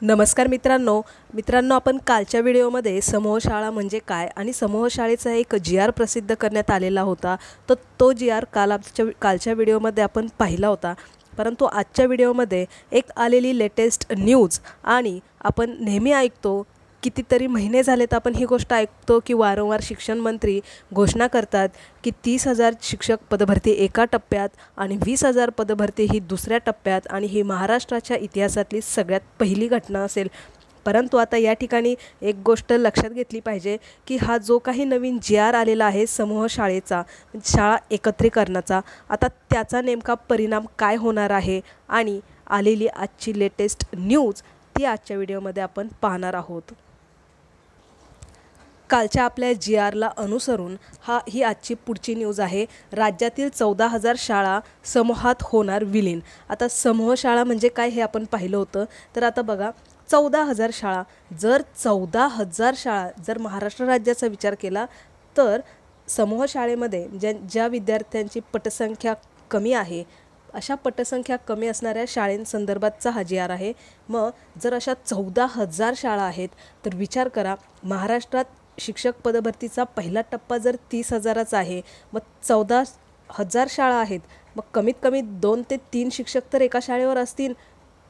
नमस्कार मित्रांनो आपण कालच्या व्हिडिओमध्ये समूह शाळा म्हणजे काय आणि समूह शाळेचा एक GR प्रसिद्ध करण्यात आलेला होता। तर तो GR कालच्या व्हिडिओमध्ये आपण पाहिला होता। परंतु आजच्या व्हिडिओमध्ये एक आलेली लेटेस्ट न्यूज आणि आपण नेहमी ऐकतो कितीतरी महिने झालेत आपण ही गोष्ट ऐकतो की वारंवार शिक्षण मंत्री घोषणा करतात की 30,000 शिक्षक पदभरती एका टप्प्यात आणि 20,000 पदभरती ही दुसऱ्या टप्प्यात आणि ही महाराष्ट्राच्या इतिहासातली सगळ्यात पहिली घटना असेल। परंतु आता या ठिकाणी एक गोष्ट लक्षात घेतली पाहिजे की हा जो काही नवीन GR आलेला आहे समूह शाळेचा, शाळा एकत्रीकरणाचा, आता त्याचा नेमका परिणाम काय होणार आहे आणि आलेली आजची लेटेस्ट न्यूज ती आजच्या व्हिडिओमध्ये आपण पाहणार आहोत। कालच्या आपल्या GRला अनुसरून ही आजची पुढची न्यूज आहे। राज्यातील 14,000 शाळा समूहात होणार विलीन। आता समूह शाळा म्हणजे काय हे आपण पाहिलं होतं। तर आता बघा 14,000 शाळा, जर 14,000 शाळा जर महाराष्ट्र राज्याचा विचार केला तर समूह शाळेमध्ये ज्या विद्यार्थ्यांची पटसंख्या कमी आहे अशा पटसंख्या कमी असणाऱ्या शाळेंसंदर्भातचा हा GR आहे। मग जर अशा 14,000 शाळा आहेत तर विचार करा, महाराष्ट्रात शिक्षक पदभरतीचा पहिला टप्पा जर 30,000चा आहे, मग 14,000 शाळा आहेत, मग कमीत कमी 2 ते 3 शिक्षक तर एका शाळेवर असतील।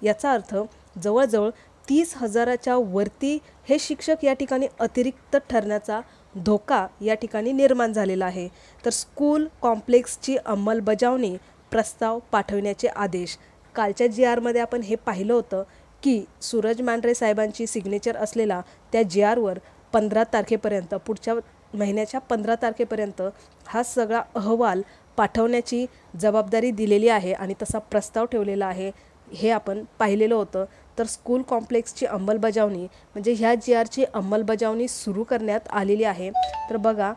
याचा अर्थ जवळजवळ 30,000च्या वरती हे शिक्षक या ठिकाणी अतिरिक्त ठरण्याचा धोका या ठिकाणी निर्माण झालेला आहे। तर स्कूल कॉम्प्लेक्सची अंमलबजावणी प्रस्ताव पाठवण्याचे आदेश। कालच्या GRमध्ये आपण हे पाहिलं होतं की सूरज मांढरे साहेबांची सिग्नेचर असलेला त्या GRवर 15 तारखेपर्यंत, पुढच्या महिन्याच्या 15 तारखेपर्यंत हा सगळा अहवाल पाठवण्याची जबाबदारी दिलेली आहे आणि तसा प्रस्ताव ठेवलेला आहे, हे आपण पाहिलेलं होतं। तर स्कूल कॉम्प्लेक्सची अंमलबजावणी म्हणजे ह्या GRची अंमलबजावणी सुरू करण्यात आलेली आहे। तर बघा,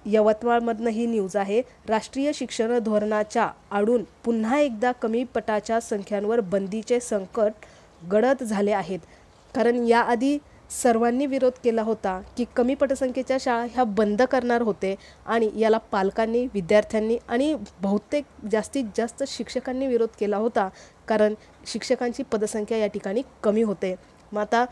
यवतमाळमधनं ही न्यूज आहे। राष्ट्रीय शिक्षण धोरणाच्या आडून पुन्हा एकदा कमी पटाच्या संख्यांवर बंदीचे संकट गडद झाले आहेत। कारण याआधी सर्वांनी विरोध केला होता की कमी पटसंख्येच्या शाळा ह्या बंद करणार होते आणि याला पालकांनी, विद्यार्थ्यांनी आणि बहुतेक जास्तीत जास्त शिक्षकांनी विरोध केला होता, कारण शिक्षकांची पदसंख्या या ठिकाणी कमी होते। मग आता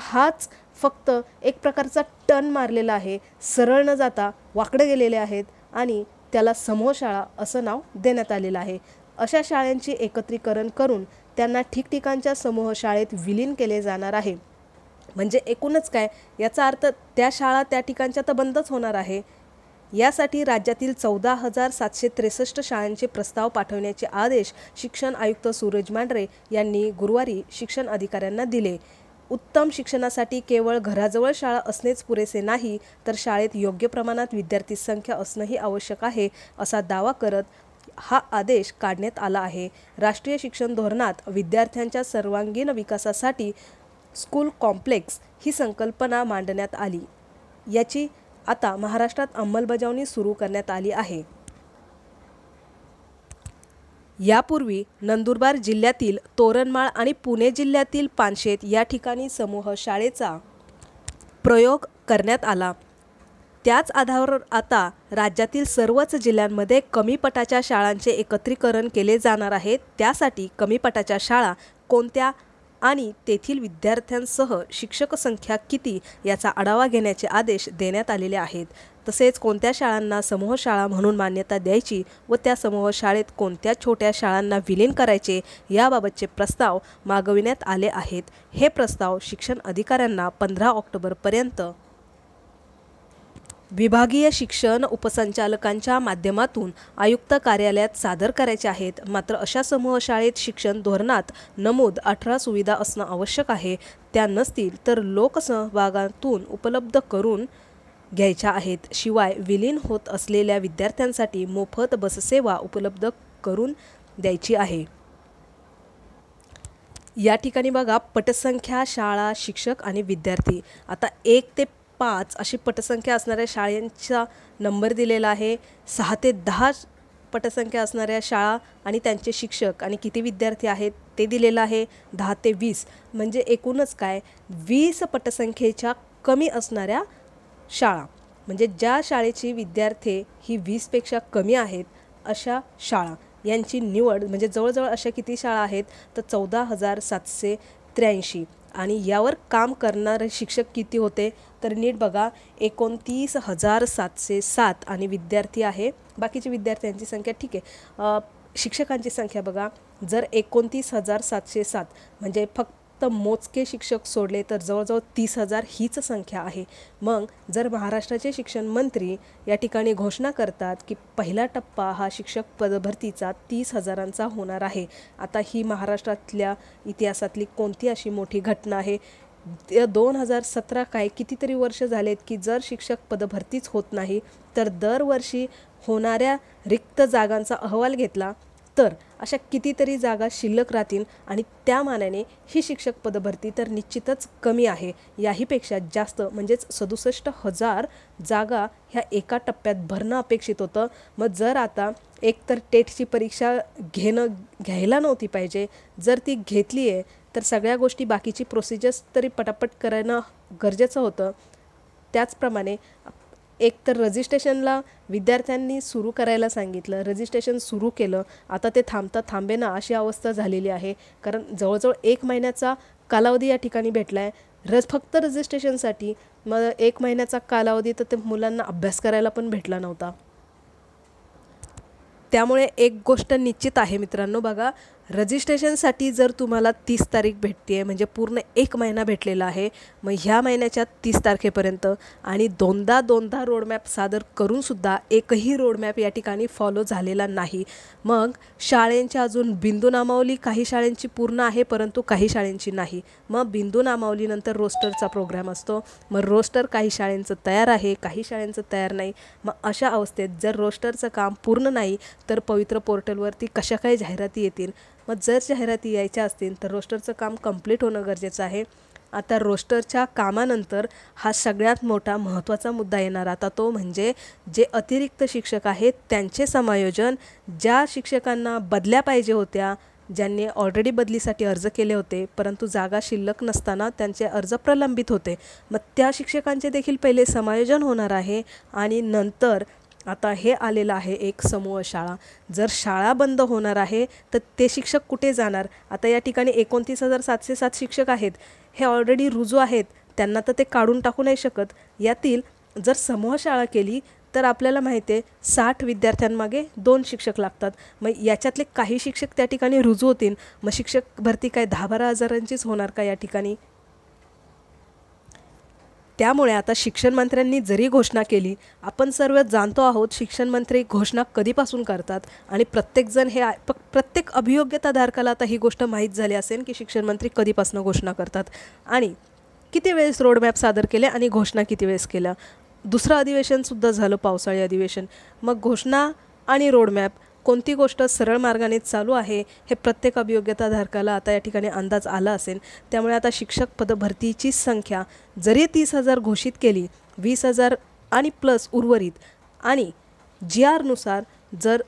हाच फक्त एक प्रकारचा टर्न मारलेला आहे, सरळ न जाता वाकडे गेलेले आहेत आणि त्याला समूह शाळा असं नाव देण्यात आलेलं आहे। अशा शाळांची एकत्रीकरण करून त्यांना ठिकठिकाणच्या समूह शाळेत विलीन केले जाणार आहे। म्हणजे एकूणच काय, याचा अर्थ त्या शाळा त्या ठिकाणच्या तर बंदच होणार आहे। यासाठी राज्यातील 14,763 शाळांचे प्रस्ताव पाठवण्याचे आदेश शिक्षण आयुक्त सूरज मांढरे यांनी गुरुवारी शिक्षण अधिकाऱ्यांना दिले। उत्तम शिक्षणासाठी केवळ घराजवळ शाळा असणेच पुरेसे नाही, तर शाळेत योग्य प्रमाणात विद्यार्थी संख्या असणंही आवश्यक आहे, असा दावा करत हा आदेश काढण्यात आला आहे। राष्ट्रीय शिक्षण धोरणात विद्यार्थ्यांच्या सर्वांगीण विकासासाठी स्कूल कॉम्प्लेक्स ही संकल्पना मांडण्यात आली। याची आता महाराष्ट्रात अंमलबजावणी सुरू करण्यात आली आहे। यापूर्वी नंदुरबार जिल्ह्यातील तोरणमाळ आणि पुणे जिल्ह्यातील पानशेत या ठिकाणी समूह शाळेचा प्रयोग करण्यात आला। त्याच आधारावर आता राज्यातील सर्वच जिल्ह्यांमध्ये कमी पटाच्या शाळांचे एकत्रीकरण केले जाणार आहे। त्यासाठी कमी पटाच्या शाळा कोणत्या आणि तेथील विद्यार्थ्यांसह शिक्षक संख्या किती याचा आढावा घेण्याचे आदेश देण्यात आलेले आहेत। तसेच कोणत्या शाळांना समूह शाळा म्हणून मान्यता द्यायची व त्या समूह शाळेत कोणत्या छोट्या शाळांना विलीन करायचे याबाबतचे प्रस्ताव मागविण्यात आले आहेत। हे प्रस्ताव शिक्षण अधिकाऱ्यांना 15 ऑक्टोबरपर्यंत विभागीय शिक्षण उपसंचालकांच्या माध्यमातून आयुक्त कार्यालयात सादर करायचे आहेत। मात्र अशा समूह शाळेत शिक्षण धोरणात नमूद 18 सुविधा असणं आवश्यक आहे। त्या नसतील तर लोकसहभागातून उपलब्ध करून घ्यायच्या आहेत। शिवाय विलीन होत असलेल्या विद्यार्थ्यांसाठी मोफत बससेवा उपलब्ध करून द्यायची आहे। या ठिकाणी बघा, पटसंख्या, शाळा, शिक्षक आणि विद्यार्थी, आता 1 ते 5 अशी पटसंख्या असणाऱ्या शाळांचा नंबर दिलेला आहे। 6 ते 10 पटसंख्या असणाऱ्या शाळा आणि त्यांचे शिक्षक आणि किती विद्यार्थी आहेत ते दिलेलं आहे। 10 ते 20 म्हणजे एकूणच काय, 20 पटसंख्येच्या कमी असणाऱ्या शाळा, म्हणजे ज्या शाळेची विद्यार्थी ही 20पेक्षा कमी आहेत अशा शाळा यांची निवड, म्हणजे जवळजवळ अशा किती शाळा आहेत तर 14,763 83 आणि यावर काम करणारे शिक्षक किती होते तर नीट बघा 29,707 आणि विद्यार्थी आहे बाकीचे विद्यार्थ्यांची संख्या ठीक आहे शिक्षकांची संख्या बघा जर 29,707 म्हणजे फक्त मोजके शिक्षक सोडले तर जवळजवळ 30,000 हीच संख्या आहे। मग जर महाराष्ट्राचे शिक्षण मंत्री या ठिकाणी घोषणा करतात की पहिला टप्पा हा शिक्षक पदभरतीचा 30,000चा होणार आहे, आता ही महाराष्ट्रातल्या इतिहासातली कोणती अशी मोठी घटना आहे? 2017 काय कितीतरी वर्ष झालेत की जर शिक्षक पदभरतीच होत नाही तर दरवर्षी होणाऱ्या रिक्त जागांचा अहवाल घेतला तर अशा कितीतरी जागा शिल्लक राहतील आणि त्या मानाने ही शिक्षक पदभरती तर निश्चितच कमी आहे। याहीपेक्षा जास्त म्हणजेच 67,000 जागा ह्या एका टप्प्यात भरणं अपेक्षित होतं। मग जर आता एकतर टेटची परीक्षा घ्यायला नव्हती पाहिजे, जर ती घेतली आहे तर सगळ्या गोष्टी बाकीची प्रोसिजर्स तरी पटापट करणं गरजेचं होतं। त्याचप्रमाणे एकतर रजिस्ट्रेशनला विद्यार्थ्यांनी सुरू करायला सांगितलं, रजिस्ट्रेशन सुरू केलं, आता ते थांबेना अशी अवस्था झालेली आहे कारण जवळजवळ 1 महिन्याचा कालावधी या ठिकाणी भेटला आहे फक्त रजिस्ट्रेशनसाठी। मग 1 महिन्याचा कालावधी तर ते मुलांना अभ्यास करायला पण भेटला नव्हता। त्यामुळे एक गोष्ट निश्चित आहे मित्रांनो बघा, रजिस्ट्रेशनसाठी जर तुम्हाला 30 तारीख भेटते आहे म्हणजे पूर्ण 1 महिना भेटलेला आहे, मग ह्या महिन्याच्या 30 तारखेपर्यंत आणि दोनदा रोडमॅप सादर करूनसुद्धा एकही रोडमॅप या ठिकाणी फॉलो झालेला नाही। मग शाळेंच्या अजून बिंदू नामावली काही शाळेंची पूर्ण आहे परंतु काही शाळेंची नाही। मग बिंदू नामावलीनंतर रोस्टरचा प्रोग्राम असतो, मग रोस्टर काही शाळेंचं तयार आहे काही शाळेंचं तयार नाही। मग अशा अवस्थेत जर रोस्टरचं काम पूर्ण नाही तर पवित्र पोर्टलवरती कशा काही जाहिराती येतील, मग जर जाहिराती यायच्या असतील तर रोस्टरचं काम कंप्लीट होणं गरजेचं आहे। आता रोस्टरच्या कामानंतर हा सगळ्यात मोठा महत्त्वाचा मुद्दा येणार, आता तो म्हणजे जे अतिरिक्त शिक्षक आहेत त्यांचे समायोजन। ज्या शिक्षकांना बदल्या पाहिजे होत्या, ज्यांनी ऑलरेडी बदलीसाठी अर्ज केले होते परंतु जागा शिल्लक नसताना त्यांचे अर्ज प्रलंबित होते, मग त्या शिक्षकांचे देखील पहिले समायोजन होणार आहे। आणि नंतर आता हे आलेलं आहे एक समूह शाळा, जर शाळा बंद होणार आहे तर ते शिक्षक कुठे जाणार? आता या ठिकाणी 29,707 शिक्षक आहेत, हे ऑलरेडी रुजू आहेत, त्यांना तर ते काढून टाकू नाही शकत। यातील जर समूह शाळा केली तर आपल्याला माहिती आहे 60 विद्यार्थ्यांमागे 2 शिक्षक लागतात, मग याच्यातले काही शिक्षक त्या ठिकाणी रुजू होतील, मग शिक्षक भरती काय 10-12 हजारांचीच होणार का या ठिकाणी? त्यामुळे आता शिक्षण मंत्र्यांनी जरी घोषणा केली, आपण सर्व जाणतो आहोत शिक्षण मंत्री घोषणा कधीपासून करतात आणि प्रत्येकजण हे प्रत्येक अभियोग्यताधारकाला आता ही गोष्ट माहीत झाली असेल की शिक्षण मंत्री कधीपासून घोषणा करतात आणि किती वेळेस रोडमॅप सादर केले आणि घोषणा किती वेळेस केल्या। दुसरं अधिवेशनसुद्धा झालं पावसाळी अधिवेशन, मग घोषणा आणि रोडमॅप कोणती गोष्ट सरळ मार्गाने चालू आहे हे प्रत्येक अभियोग्यताधारकाला आता या ठिकाणी अंदाज आला असेल। त्यामुळे आता शिक्षक पदभरतीची संख्या जरी 30,000 घोषित केली, 20,000 आणि प्लस उर्वरित आणि GR नुसार जर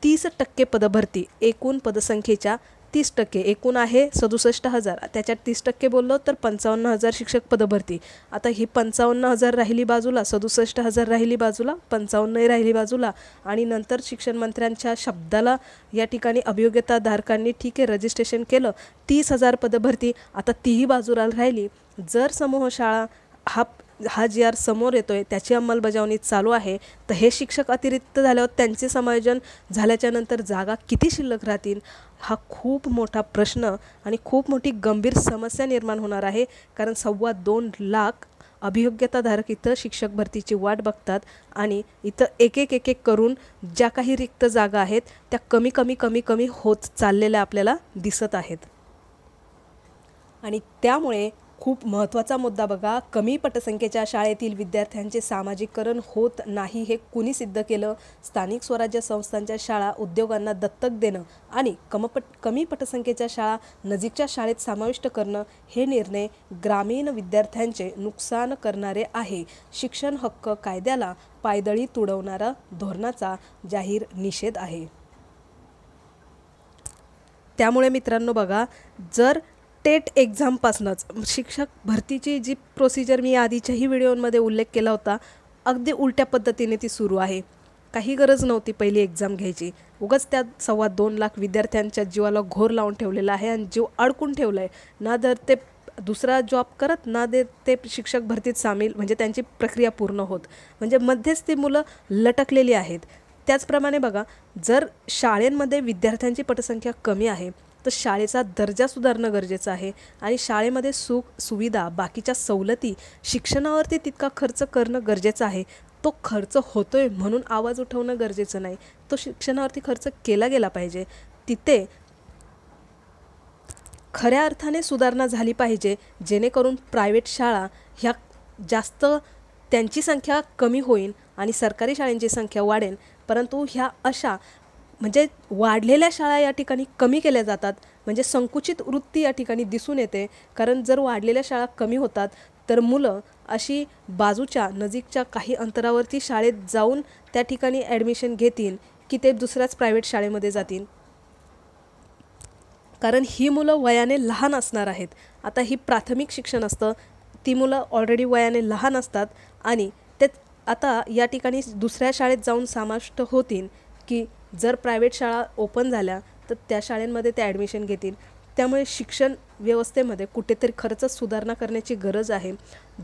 30% पदभरती एकूण पदसंख्येच्या 30%, एकूण आहे 67,000, त्याच्यात 30% बोललो तर 55,000 शिक्षक पदभरती। आता ही 55,000 राहिली बाजूला, 67,000 राहिली बाजूला, 55 राहिली बाजूला आणि नंतर शिक्षण मंत्र्यांच्या शब्दाला या ठिकाणी अभियोग्यताधारकांनी ठीक आहे रजिस्ट्रेशन केलं, 30,000 पदभरती आता तीही बाजूला राहिली। जर समूह शाळा हा GR समोर येतोय त्याची अंमलबजावणी चालू आहे तर हे शिक्षक अतिरिक्त झाल्यावर त्यांचे समायोजन झाल्याच्या नंतर जागा किती शिल्लक राहतील हा खूप मोठा प्रश्न आणि खूप मोठी गंभीर समस्या निर्माण होणार आहे। कारण 2.25 लाख अभियोग्यताधारक इथं शिक्षक भरतीची वाट बघतात आणि इथं एक करून ज्या काही रिक्त जागा आहेत त्या कमी होत चाललेल्या आपल्याला दिसत आहेत। आणि त्यामुळे खूप महत्त्वाचा मुद्दा बघा, कमी पटसंख्येच्या शाळेतील विद्यार्थ्यांचे सामाजिकरण होत नाही हे कुणी सिद्ध केलं? स्थानिक स्वराज्य संस्थांच्या शाळा उद्योगांना दत्तक देणं आणि कमी पटसंख्येच्या शाळा नजीकच्या शाळेत समाविष्ट करणं हे निर्णय ग्रामीण विद्यार्थ्यांचे नुकसान करणारे आहे। शिक्षण हक्क कायद्याला पायदळी तुडवणारा धोरणाचा जाहीर निषेध आहे। त्यामुळे मित्रांनो बघा, जर टेट एक्झामपासूनच शिक्षक भरतीची जी प्रोसिजर मी आधीच्याही व्हिडिओमध्ये उल्लेख केला होता, अगदी उलट्या पद्धतीने ती सुरू आहे। काही गरज नव्हती पहिली एक्झाम घ्यायची. उगाच त्यात 2.25 लाख विद्यार्थ्यांच्या जीवाला घोर लावून ठेवलेला आहे आणि जीव अडकून ठेवला आहे. ना तर ते दुसरा जॉब करत, ना ते शिक्षक भरतीत सामील, म्हणजे त्यांची प्रक्रिया पूर्ण होत. म्हणजे मध्येच ती मुलं लटकलेली आहेत. त्याचप्रमाणे बघा, जर शाळेंमध्ये विद्यार्थ्यांची पटसंख्या कमी आहे तर शाळेचा दर्जा सुधारणं गरजेचं आहे. आणि शाळेमध्ये सुख सुविधा, बाकीच्या सवलती, शिक्षणावरती तितका खर्च करणं गरजेचं आहे. तो खर्च होतोय म्हणून आवाज उठवणं गरजेचं नाही. तो शिक्षणावरती खर्च केला गेला पाहिजे. तिथे खऱ्या अर्थाने सुधारणा झाली पाहिजे, जेणेकरून प्रायव्हेट शाळा ह्या जास्त, त्यांची संख्या कमी होईल आणि सरकारी शाळांची संख्या वाढेल. परंतु ह्या अशा म्हणजे वाढलेल्या शाळा या ठिकाणी कमी केल्या जातात. म्हणजे संकुचित वृत्ती या ठिकाणी दिसून येते. कारण जर वाढलेल्या शाळा कमी होतात तर मुलं अशी बाजूच्या नजीकच्या काही अंतरावरती शाळेत जाऊन त्या ठिकाणी ॲडमिशन घेतील की ते दुसऱ्याच प्रायव्हेट शाळेमध्ये जातील. कारण ही मुलं वयाने लहान असणार आहेत. आता ही प्राथमिक शिक्षण असतं, ती मुलं ऑलरेडी वयाने लहान असतात आणि ते आता या ठिकाणी दुसऱ्या शाळेत जाऊन समाविष्ट होतील की जर प्रायव्हेट शाळा ओपन झाल्या तर त्या शाळेंमध्ये ते ॲडमिशन घेतील. त्यामुळे शिक्षण व्यवस्थेमध्ये कुठेतरी खरंच सुधारणा करण्याची गरज आहे.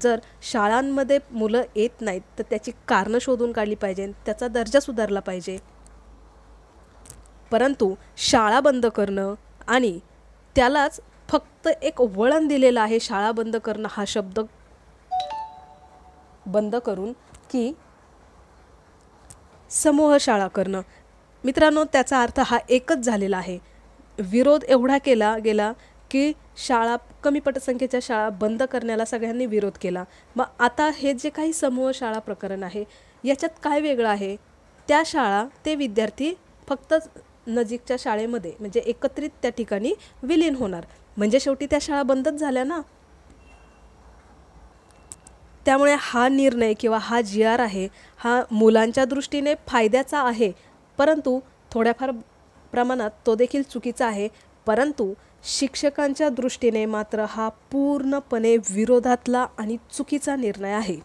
जर शाळांमध्ये मुलं येत नाहीत तर त्याची कारणं शोधून काढली पाहिजे, त्याचा दर्जा सुधारला पाहिजे. परंतु शाळा बंद करणं आणि त्यालाच फक्त एक वळण दिलेलं आहे, शाळा बंद करणं हा शब्द बंद करून की समूह शाळा करणं. मित्रांनो, त्याचा अर्थ हा एकच झालेला आहे. विरोध एवढा केला गेला की शाळा, कमी पटसंख्येच्या शाळा बंद करण्याला सगळ्यांनी विरोध केला. मग आता हे जे काही समूह शाळा प्रकरण आहे याच्यात काय वेगळं आहे? त्या शाळा, ते विद्यार्थी फक्त नजीकच्या शाळेमध्ये म्हणजे एकत्रित त्या ठिकाणी विलीन होणार. म्हणजे शेवटी त्या शाळा बंदच झाल्या ना. त्यामुळे हा निर्णय किंवा हा GR आहे हा मुलांच्या दृष्टीने फायद्याचा आहे, परंतु थोड्याफार प्रमाणात तो देखील चुकीचा आहे. परंतु शिक्षकांच्या दृष्टीने मात्र हा पूर्णपणे विरोधातला आणि चुकीचा निर्णय आहे.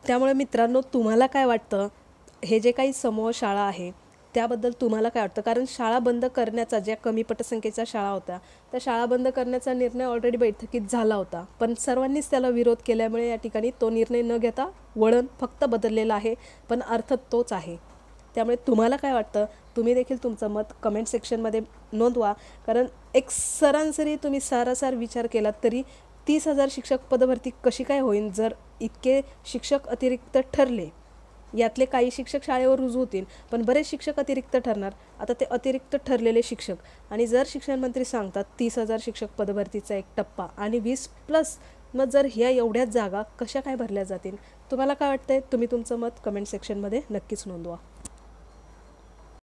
त्यामुळे मित्रांनो, तुम्हाला काय वाटतं? हे जे काही समूह शाळा आहे त्याबद्दल तुम्हाला काय वाटतं? कारण शाळा बंद करण्याचा, ज्या कमी पटसंख्येच्या शाळा होत्या त्या शाळा बंद करण्याचा निर्णय ऑलरेडी बैठकीत झाला होता, पण सर्वांनीच त्याला विरोध केल्यामुळे या ठिकाणी तो निर्णय न घेता वळण फक्त बदललेला आहे, पण अर्थ तोच आहे. त्यामुळे तुम्हाला काय वाटतं? तुम्ही देखील तुमचं मत कमेंट सेक्शनमध्ये नोंदवा. कारण एक सरासरी तुम्ही सारासार विचार केलात तरी 30,000 शिक्षक पदभरती कशी काय होईल जर इतके शिक्षक अतिरिक्त ठरले? यातले काही शिक्षक शाळेवर रुजू होतील, पण बरेच शिक्षक अतिरिक्त ठरणार. आता ते अतिरिक्त ठरलेले शिक्षक आणि जर शिक्षण मंत्री सांगतात 30,000 शिक्षक पदभरतीचा एक टप्पा आणि 20+, मग जर ह्या एवढ्याच जागा कशा काय भरल्या जातील? तुम्हाला काय वाटतंय? तुम्ही तुमचं मत कमेंट सेक्शनमध्ये नक्कीच नोंदवा.